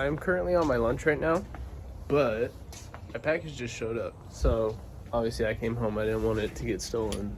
I'm currently on my lunch right now, but my package just showed up. So obviously I came home. I didn't want it to get stolen.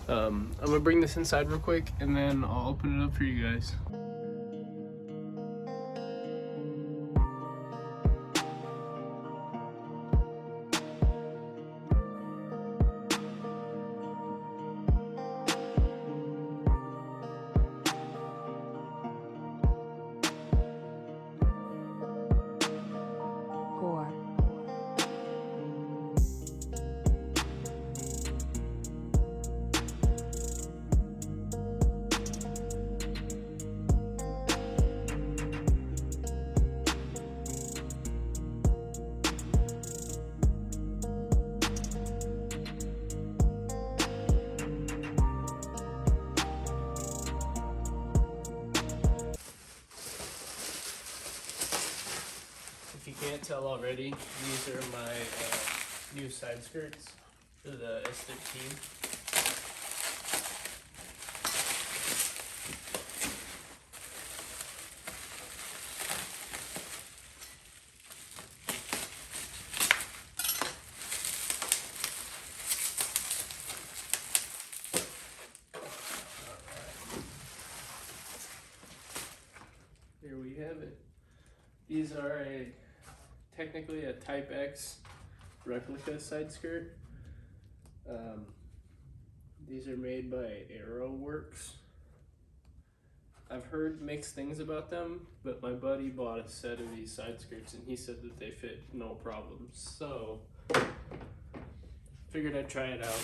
I'm gonna bring this inside real quick and then I'll open it up for you guys. If you can't tell already, these are my new side skirts for the S13. Here we have it. These are technically a Type X replica side skirt. These are made by AeroWorks. I've heard mixed things about them, but my buddy bought a set of these side skirts and he said that they fit no problem. So figured I'd try it out.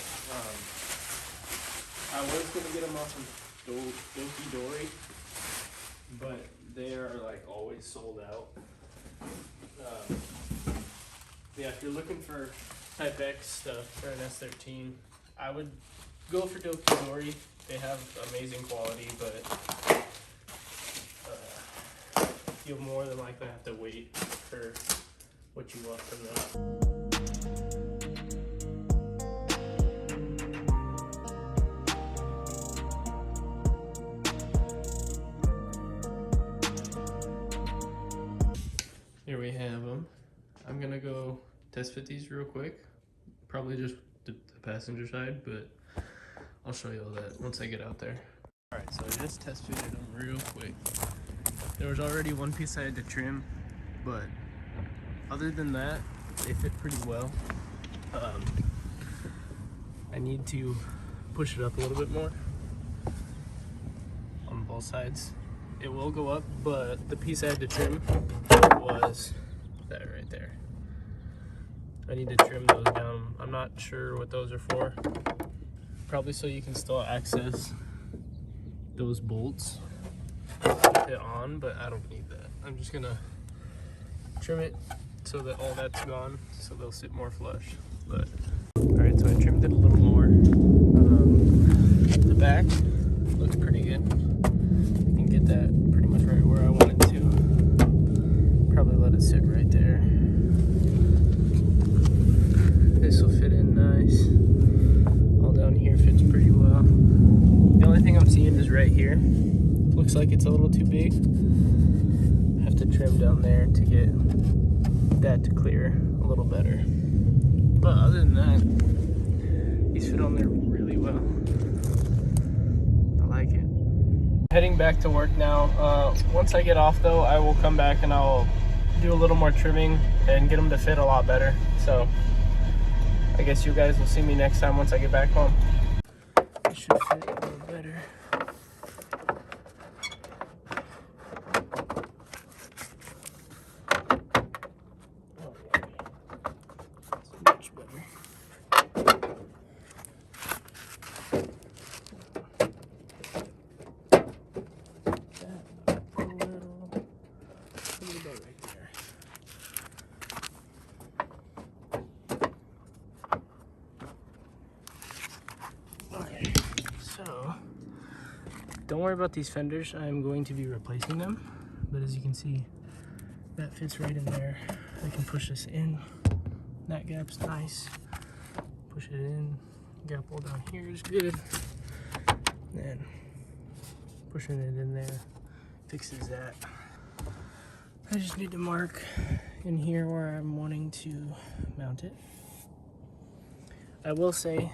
I was gonna get them off of Doki Dory, but they are like always sold out. Yeah, if you're looking for Type X stuff for an S13, I would go for Doki Dory. They have amazing quality, but you'll more than likely have to wait for what you want from them. Here we have them. I'm gonna go test fit these real quick. Probably just the passenger side, but I'll show you all that once I get out there. All right, so I just test fitted them real quick. There was already one piece I had to trim, but other than that, they fit pretty well. I need to push it up a little bit more on both sides. It will go up, but the piece I had to trim was that right there. I need to trim those down. I'm not sure what those are for. Probably so you can still access those bolts with it on, but I don't need that. I'm just gonna trim it so that all that's gone, so they'll sit more flush. But all right, so I trimmed it a little more. The back looks pretty good. I can get that pretty much right where I want it to. Probably let it sit right there. This will fit in nice. All down here fits pretty well. The only thing I'm seeing is right here. Looks like it's a little too big. I have to trim down there to get that to clear a little better. But other than that, these fit on there really well. I like it. Heading back to work now. Once I get off though, I will come back and I'll do a little more trimming and get them to fit a lot better. So I guess you guys will see me next time once I get back home. It should fit a little better. Oh yeah, it's much better. A little bit right there. Okay, so don't worry about these fenders. I'm going to be replacing them, but as you can see, that fits right in there. I can push this in. That gap's nice. Push it in. Gap hole down here is good. Then pushing it in there fixes that. I just need to mark in here where I'm wanting to mount it. I will say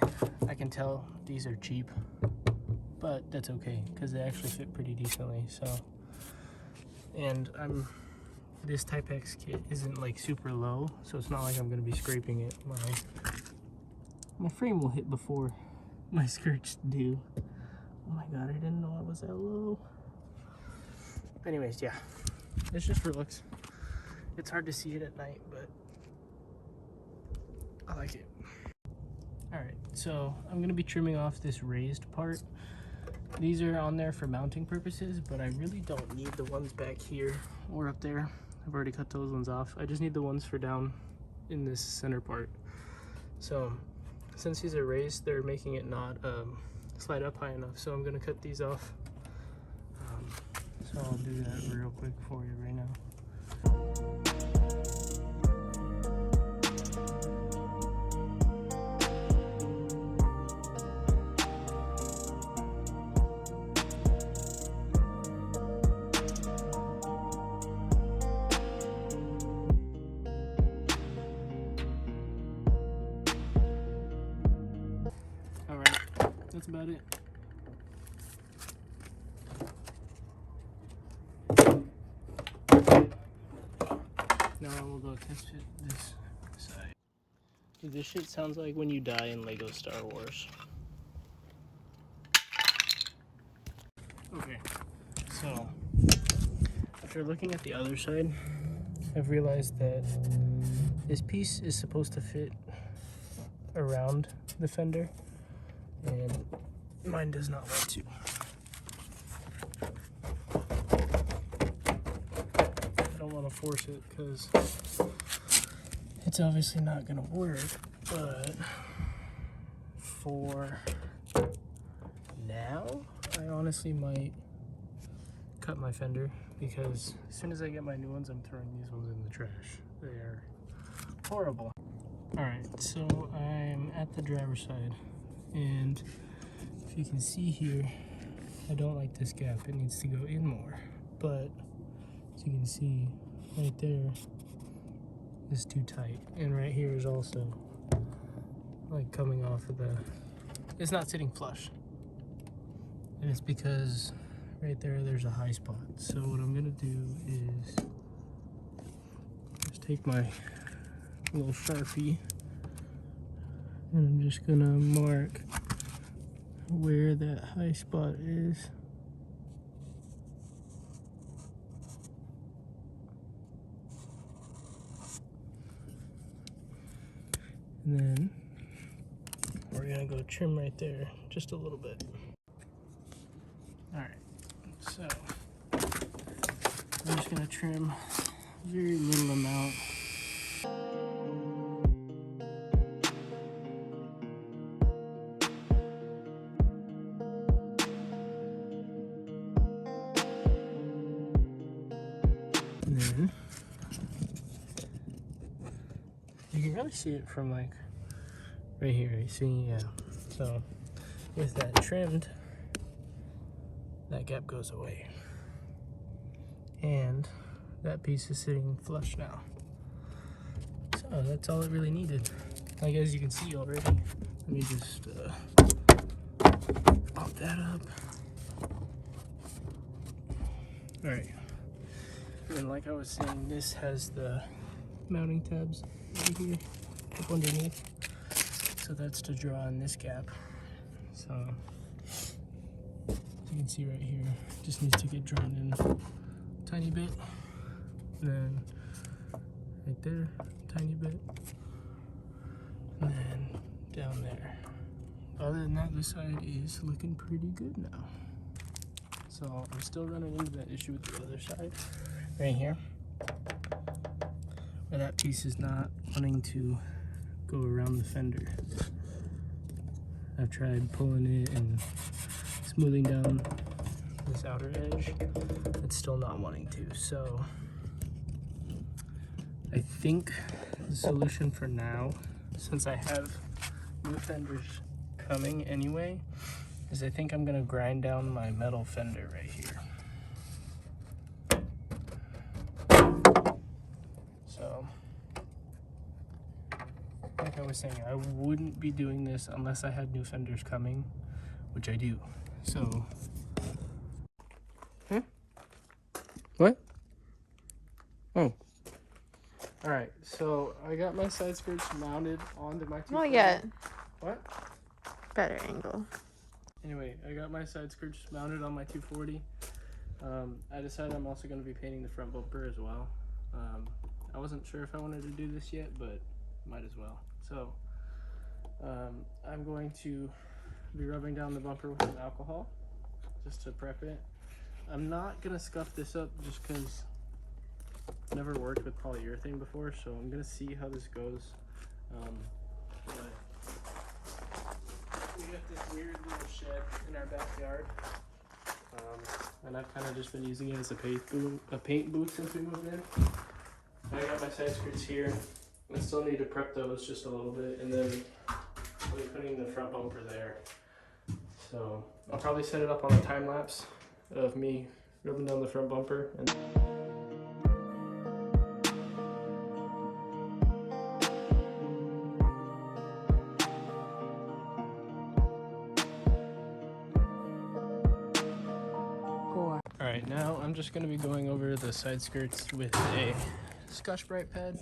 I can tell these are cheap, but that's okay because they actually fit pretty decently. So, and this Type X kit isn't like super low, so it's not like I'm gonna be scraping it. My frame will hit before my skirts do. Oh my god, I didn't know it was that low. Anyways, yeah, it's just for looks. It's hard to see it at night, but I like it. Alright, so I'm going to be trimming off this raised part. These are on there for mounting purposes, but I really don't need the ones back here or up there. I've already cut those ones off. I just need the ones for down in this center part. So since these are raised, they're making it not slide up high enough, so I'm going to cut these off. So I'll do that real quick for you right now. Alright, that's about it. Now we'll go test fit this side. Dude, this shit sounds like when you die in Lego Star Wars. Okay, so after looking at the other side, I've realized that this piece is supposed to fit around the fender, and mine does not want to. I don't want to force it because it's obviously not going to work, but for now, I honestly might cut my fender because as soon as I get my new ones, I'm throwing these ones in the trash. They are horrible. Alright, so I'm at the driver's side, and if you can see here, I don't like this gap. It needs to go in more, but as you can see right there is too tight, and right here is also like coming off of it's not sitting flush, and it's because right there's a high spot. So what I'm gonna do is just take my little Sharpie and I'm just gonna mark where that high spot is. And then we're gonna go trim right there just a little bit. Alright, so I'm just gonna trim a very little amount. And then you can really see it from like right here. You see, yeah. So with that trimmed, that gap goes away, and that piece is sitting flush now. So that's all it really needed. Like, as you can see already, let me just pop that up. All right, and like I was saying, this has the mounting tabs over here up underneath, so that's to draw in this gap. So you can see right here, just needs to get drawn in a tiny bit, and then right there, tiny bit, and then down there. Other than that, this side is looking pretty good now. So I'm still running into that issue with the other side right here, where that piece is not wanting to go around the fender. I've tried pulling it and smoothing down this outer edge. It's still not wanting to. So I think the solution for now, since I have new fenders coming anyway, is I think I'm gonna grind down my metal fender right here. like I was saying, I wouldn't be doing this unless I had new fenders coming, which I do. So, what? Oh. All right, so I got my side skirts mounted onto my 240. Not yet. What? Better angle. Anyway, I got my side skirts mounted on my 240. I decided I'm also going to be painting the front bumper as well. I wasn't sure if I wanted to do this yet, but might as well. So I'm going to be rubbing down the bumper with some alcohol just to prep it. I'm not going to scuff this up just because I've never worked with polyurethane before, so I'm going to see how this goes. But we got this weird little shed in our backyard. And I've kind of just been using it as a paint booth since we moved in. I got my side skirts here. I still need to prep those just a little bit, and then I'll be putting the front bumper there. So I'll probably set it up on a time lapse of me rubbing down the front bumper. Alright, now I'm just going to be going over the side skirts with a Scotch-Brite pad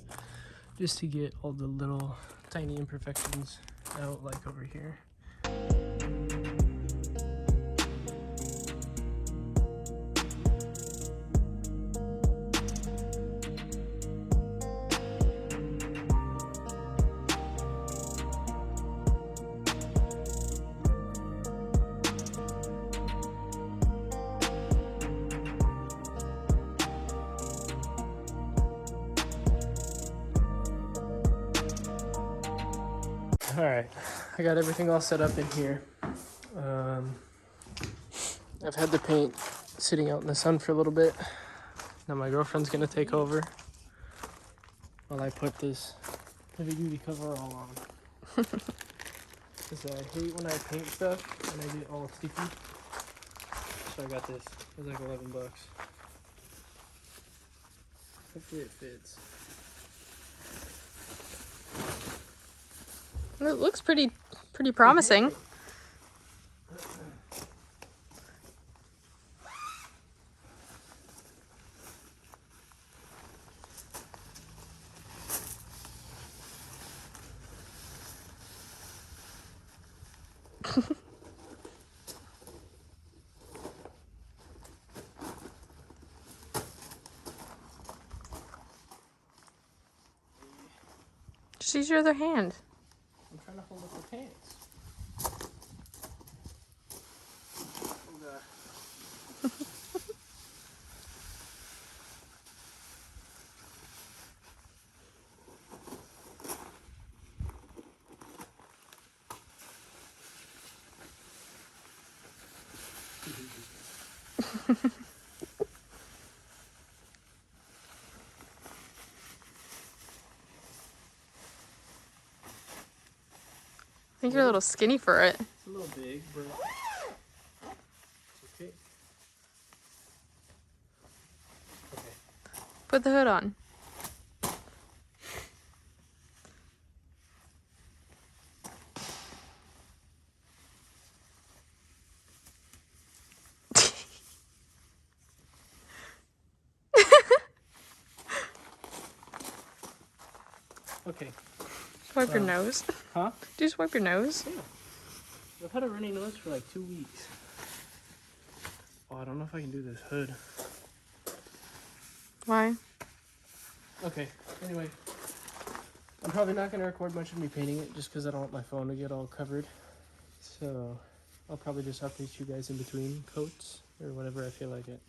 just to get all the little tiny imperfections out, like over here. Alright, I got everything all set up in here. I've had the paint sitting out in the sun for a little bit. Now my girlfriend's gonna take over while I put this heavy duty coverall on. Because I hate when I paint stuff and I get all sticky. So I got this. It was like 11 bucks. Hopefully it fits. It looks pretty promising. Just use your other hand. I'm trying to hold up the pants. I think you're a little skinny for it. It's a little big, but it's okay. Okay. Put the hood on. Okay. Wipe your nose. Huh? Do you just wipe your nose? Yeah. I've had a runny nose for like 2 weeks. Oh, I don't know if I can do this hood. Why? Okay, anyway. I'm probably not going to record much of me painting it just because I don't want my phone to get all covered. So I'll probably just update you guys in between coats or whatever I feel like it.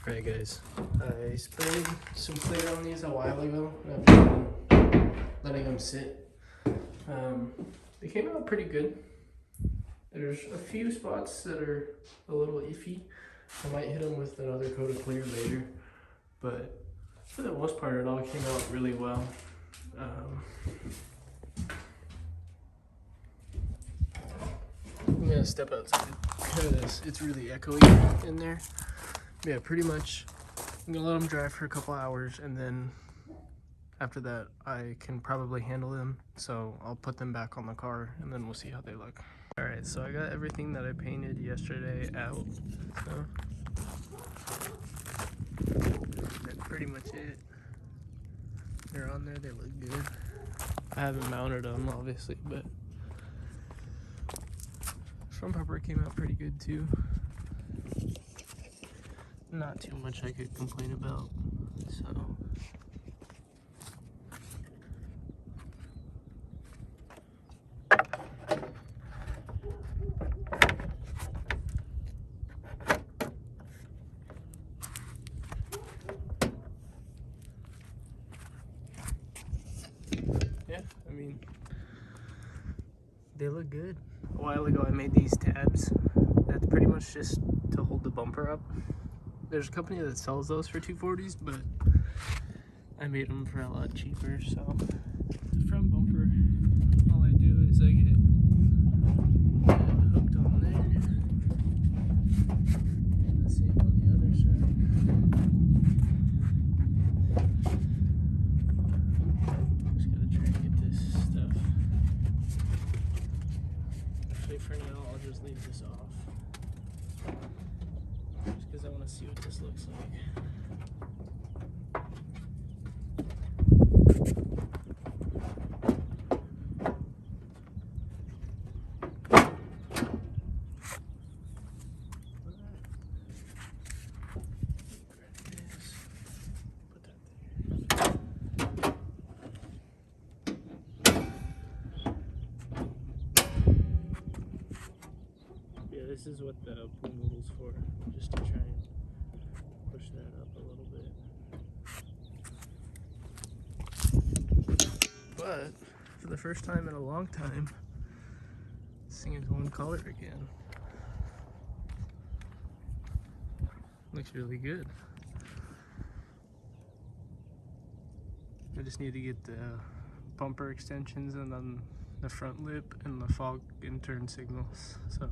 Alright guys, I sprayed some clear on these a while ago and I've been letting them sit. They came out pretty good. There's a few spots that are a little iffy. I might hit them with another coat of clear later, but For the most part, it all came out really well. I'm gonna step outside because it's really echoey in there. Yeah, pretty much I'm gonna let them dry for a couple hours, and then after that I can probably handle them, so I'll put them back on the car and then we'll see how they look. Alright, so I got everything that I painted yesterday out, so that's pretty much it. They're on there, they look good. I haven't mounted them obviously, but front bumper came out pretty good too. Not too much I could complain about, so. Yeah, I mean, they look good. A while ago I made these tabs. That's pretty much just to hold the bumper up. There's a company that sells those for $240s, but I made them for a lot cheaper. So the front bumper, all I do is I get it hooked on there. And the same on the other side. Just gotta try and get this stuff. Actually, for now, I'll just leave this off. Just because I want to see what this looks like. This is what the pool noodle's for, just to try and push that up a little bit. But for the first time in a long time, this thing is one color again. Looks really good. I just need to get the bumper extensions and then the front lip and the fog and turn signals. So,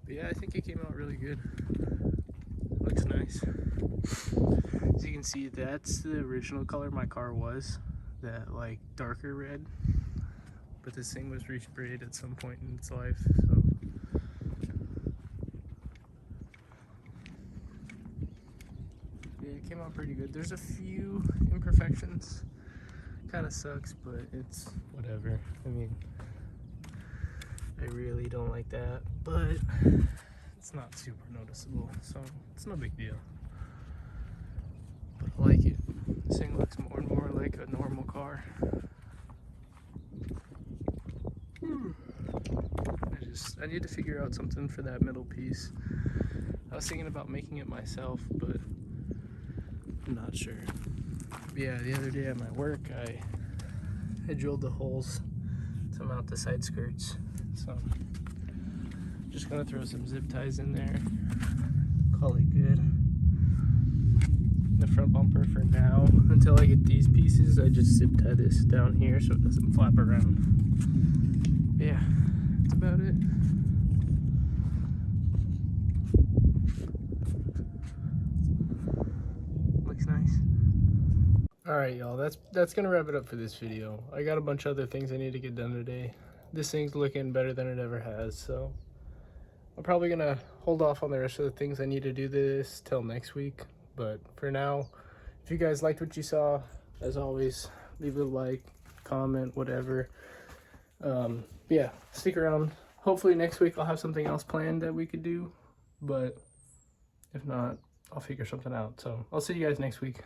but yeah, I think it came out really good. Looks nice. As you can see, that's the original color my car was, that like darker red. But this thing was resprayed at some point in its life, so. Yeah, it came out pretty good. There's a few imperfections. Kind of sucks, but it's whatever. I mean, I really don't like that, but it's not super noticeable, so it's no big deal. But I like it. This thing looks more and more like a normal car. I need to figure out something for that middle piece. I was thinking about making it myself, but I'm not sure. Yeah, the other day at my work, I drilled the holes to mount the side skirts. So I'm just gonna throw some zip ties in there, call it good. The front bumper for now, until I get these pieces, I just zip tie this down here so it doesn't flap around. But yeah, that's about it. Looks nice. Alright y'all, that's gonna wrap it up for this video. I got a bunch of other things I need to get done today. This thing's looking better than it ever has, so I'm probably gonna hold off on the rest of the things I need to do this till next week. But for now, if you guys liked what you saw, as always, leave a like, comment, whatever. Yeah, stick around. Hopefully next week I'll have something else planned that we could do, but if not, I'll figure something out. So I'll see you guys next week.